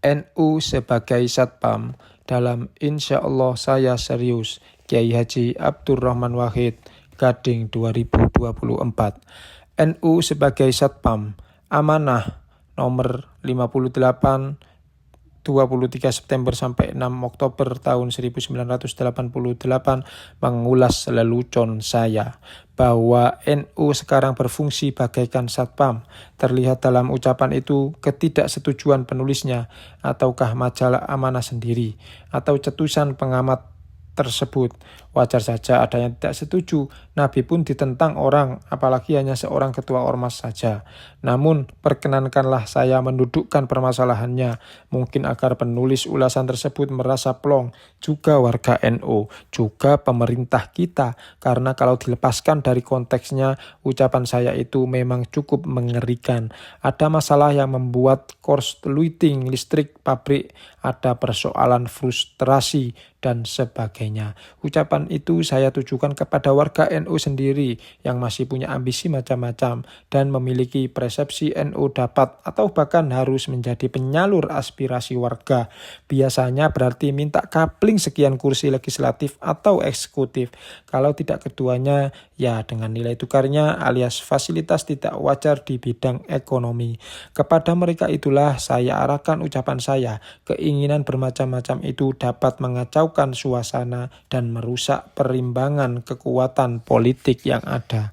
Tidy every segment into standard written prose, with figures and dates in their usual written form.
NU sebagai Satpam. Dalam Insya Allah Saya Serius, Kiai Haji Abdurrahman Wahid, Gading 2024. NU sebagai Satpam, amanah nomor 58 23 September sampai 6 Oktober tahun 1988 mengulas lelucon saya bahwa NU sekarang berfungsi bagaikan satpam. Terlihat dalam ucapan itu ketidaksetujuan penulisnya, ataukah majalah Amanah sendiri, atau cetusan pengamat tersebut. Wajar saja ada yang tidak setuju. Nabi pun ditentang orang, apalagi hanya seorang ketua ormas saja. Namun, perkenankanlah saya mendudukkan permasalahannya, mungkin agar penulis ulasan tersebut merasa plong, juga warga NU, juga pemerintah kita, karena kalau dilepaskan dari konteksnya, ucapan saya itu memang cukup mengerikan. Ada masalah yang membuat korsleting listrik pabrik, ada persoalan frustrasi, dan sebagainya. Ucapan itu saya tujukan kepada warga NU sendiri yang masih punya ambisi macam-macam dan memiliki persepsi NU dapat atau bahkan harus menjadi penyalur aspirasi warga. Biasanya berarti minta kapling sekian kursi legislatif atau eksekutif. Kalau tidak keduanya, ya dengan nilai tukarnya alias fasilitas tidak wajar di bidang ekonomi. Kepada mereka itulah saya arahkan ucapan saya. Keinginan bermacam-macam itu dapat mengacaukan suasana dan merusak perimbangan kekuatan politik yang ada.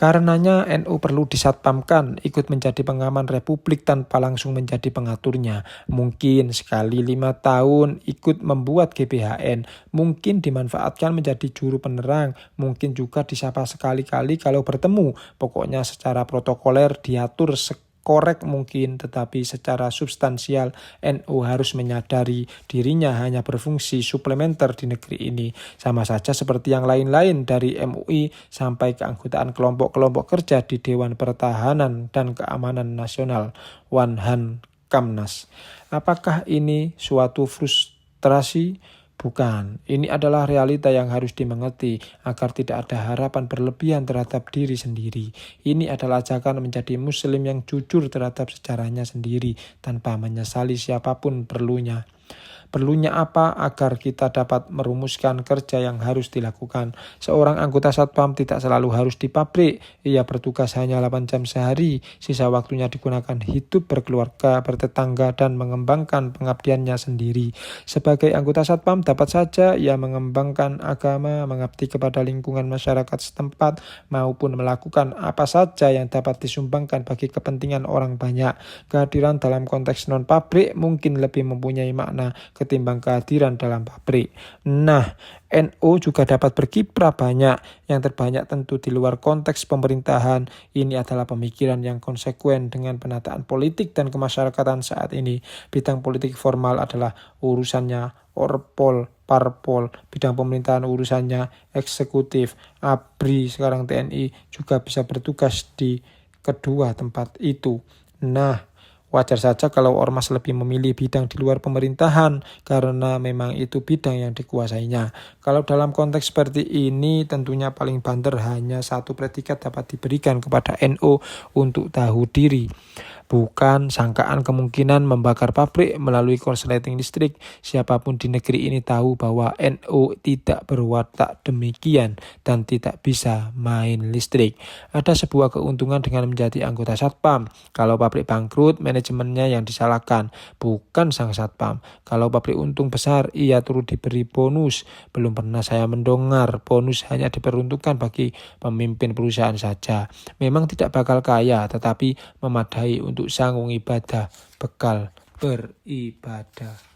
Karenanya NU perlu disatpamkan, ikut menjadi pengaman republik tanpa langsung menjadi pengaturnya. Mungkin sekali 5 tahun ikut membuat GBHN, mungkin dimanfaatkan menjadi juru penerang, mungkin juga disapa sekali-kali kalau bertemu. Pokoknya secara protokoler diatur korek mungkin, tetapi secara substansial NU harus menyadari dirinya hanya berfungsi suplementer di negeri ini. Sama saja seperti yang lain-lain dari MUI sampai keanggotaan kelompok-kelompok kerja di Dewan Pertahanan dan Keamanan Nasional, Wanhan Kamnas. Apakah ini suatu frustrasi? Bukan, ini adalah realita yang harus dimengerti agar tidak ada harapan berlebihan terhadap diri sendiri. Ini adalah ajakan menjadi muslim yang jujur terhadap sejarahnya sendiri tanpa menyesali siapapun perlunya. Perlunya apa agar kita dapat merumuskan kerja yang harus dilakukan. Seorang anggota satpam tidak selalu harus di pabrik. Ia bertugas hanya 8 jam sehari. Sisa waktunya digunakan hidup berkeluarga, bertetangga, dan mengembangkan pengabdiannya sendiri. Sebagai anggota satpam dapat saja ia mengembangkan agama, mengabdi kepada lingkungan masyarakat setempat, maupun melakukan apa saja yang dapat disumbangkan bagi kepentingan orang banyak. Kehadiran dalam konteks non-pabrik mungkin lebih mempunyai makna ketimbang kehadiran dalam pabrik. Nah, NU juga dapat berkiprah banyak, yang terbanyak tentu di luar konteks pemerintahan. Ini adalah pemikiran yang konsekuen dengan penataan politik dan kemasyarakatan saat ini. Bidang politik formal adalah urusannya Orpol, Parpol, bidang pemerintahan urusannya eksekutif. ABRI, sekarang TNI, juga bisa bertugas di kedua tempat itu. Nah, wajar saja kalau ormas lebih memilih bidang di luar pemerintahan karena memang itu bidang yang dikuasainya. Kalau dalam konteks seperti ini tentunya paling banter hanya satu predikat dapat diberikan kepada NU untuk tahu diri. Bukan sangkaan kemungkinan membakar pabrik melalui korsleting listrik. Siapapun di negeri ini tahu bahwa NU tidak berwatak demikian dan tidak bisa main listrik. Ada sebuah keuntungan dengan menjadi anggota satpam. Kalau pabrik bangkrut, manajemennya yang disalahkan, bukan sang satpam. Kalau pabrik untung besar, ia turut diberi bonus. Belum pernah saya mendengar bonus hanya diperuntukkan bagi pemimpin perusahaan saja. Memang tidak bakal kaya, tetapi memadai untuk sanggung ibadah, bekal beribadah.